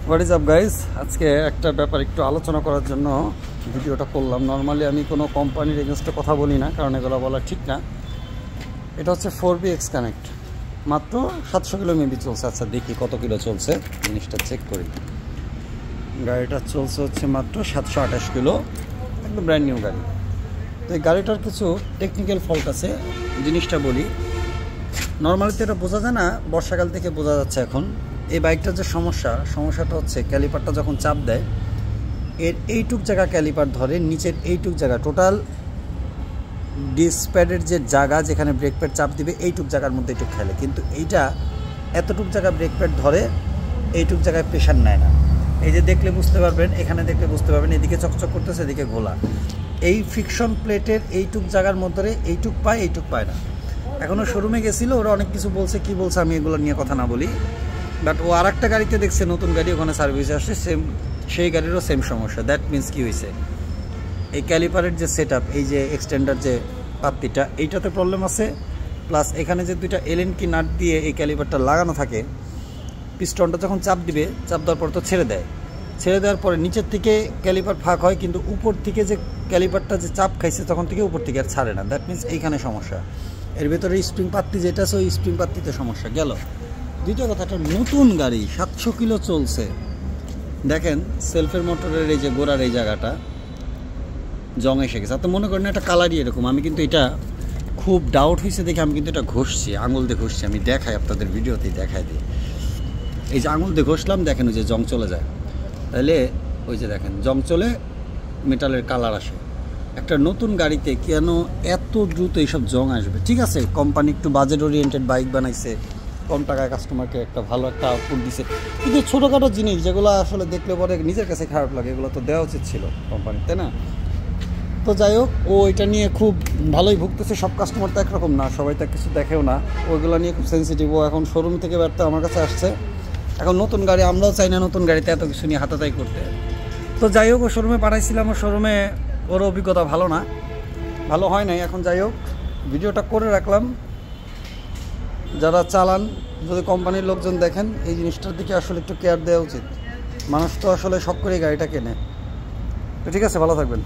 What is up guys, আজকে একটা ব্যাপার একটু আলোচনা করার জন্য ভিডিওটা করলাম। নর্মালি আমি কোনো কোম্পানির এগেনস্টে কথা বলি না, কারণ এগুলো বলা ঠিক না। এটা হচ্ছে 4BX কানেক্ট, মাত্র 700 কিলো মেবি চলছে। আচ্ছা দেখি কত কিলো চলছে, জিনিসটা চেক করি। গাড়িটা চলছে হচ্ছে মাত্র 728 কিলো, একদম ব্র্যান্ড নিউ গাড়ি। তো এই গাড়িটার কিছু টেকনিক্যাল ফল্ট আছে, জিনিসটা বলি। নর্মালি তো এটা বোঝা যায় না, বর্ষাকাল থেকে বোঝা যাচ্ছে এখন। এই বাইকটার যে সমস্যাটা হচ্ছে ক্যালিপারটা যখন চাপ দেয়, এর এইটুক জায়গা ক্যালিপার ধরে, নিচের এইটুক জায়গা টোটাল ডিসপ্যাডের যে জায়গা যেখানে ব্রেক প্যাড চাপ দিবে এইটুক জায়গার মধ্যে এইটুক খেলে, কিন্তু এইটা এতটুক জায়গা ব্রেক প্যাড ধরে, এইটুক জায়গায় প্রেশার নেয় না। এই যে দেখলে বুঝতে পারবেন, এখানে দেখলে বুঝতে পারবেন, এদিকে চকচক করতেছে, এদিকে ঘোলা। এই ফ্রিকশন প্লেটের এইটুক জায়গার মধ্যে এইটুক পায় না। এখনও শোরুমে গেছিলো, ওরা অনেক কিছু বলছে, কি বলছে আমি এগুলো নিয়ে কথা না বলি। বাট ও আর একটা গাড়িতে দেখছে, নতুন গাড়ি, ওখানে সার্ভিসে আসছে, সেই গাড়িরও সেম সমস্যা। দ্যাট মিনস কী হয়েছে, এই ক্যালিপারের যে সেট আপ, এই যে এক্সটেন্ডার যে পাত্তিটা, এইটাতে প্রবলেম আছে। প্লাস এখানে যে দুইটা এলএন কি নাট দিয়ে এই ক্যালিপারটা লাগানো থাকে, পিস্টনটা যখন চাপ দিবে, চাপ দেওয়ার পর তো ছেড়ে দেওয়ার পরে নিচের থেকে ক্যালিপার ফাঁক হয়, কিন্তু উপর থেকে যে ক্যালিপারটা যে চাপ খাইছে তখন থেকে উপর থেকে আর ছাড়ে না। দ্যাট মিনস এইখানে সমস্যা। এর ভেতরে স্প্রিং পাত্তি যেটা আছে, ওই স্প্রিং পাত্তিতে সমস্যা গেল। দ্বিতীয় কথাটা, নতুন গাড়ি 700 কিলো চলছে। দেখেন সেলফের মোটরের এই যে গোড়ার এই জায়গাটা জং এসে গেছে। তো মনে করেন একটা কালারই এরকম। আমি কিন্তু এটা খুব ডাউট হয়েছে দেখে আমি কিন্তু এটা ঘষছি, আঙুল দিয়ে ঘষছি। আমি দেখাই আপনাদের ভিডিওতেই দেখাই দিই। এই যে আঙুল দিয়ে ঘষলাম, দেখেন ওই যে জং চলে যায়। তাহলে ওই যে দেখেন জং চলে মেটালের কালার আসে। একটা নতুন গাড়িতে কেন এত দ্রুত এইসব জং আসবে? ঠিক আছে, কোম্পানি একটু বাজেট ওরিয়েন্টেড বাইক বানাইছে, কম টাকায় কাস্টমারকে একটা ভালো একটা আউটপুট দিছে, কিন্তু ছোটোখাটো জিনিস যেগুলো আসলে দেখলে পরে নিজের কাছে খারাপ লাগে, এগুলো তো দেওয়া উচিত ছিল কোম্পানির, তাই না? তো যাই হোক, ও এটা নিয়ে খুব ভালোই ভুগতেছে। সব কাস্টমার তো একরকম না, সবাই তো কিছু দেখেও না, ওইগুলো নিয়ে খুব সেন্সিটিভ। ও এখন শোরুম থেকে ব্যর্থ আমার কাছে আসছে। এখন নতুন গাড়ি, আমরাও চাই না নতুন গাড়িতে এত কিছু নিয়ে হাতাতাই করতে। তো যাই হোক, ও শোরুমে পাঠাইছিলাম, ও শোরুমে ওর অভিজ্ঞতা ভালো হয় নাই। এখন যাই হোক, ভিডিওটা করে রাখলাম। যারা চালান, যদি কোম্পানির লোকজন দেখেন, এই জিনিসটার দিকে আসলে একটু কেয়ার দেওয়া উচিত। মানুষ তো আসলে শখ করে গাড়িটা কেনে। তো ঠিক আছে, ভালো থাকবেন।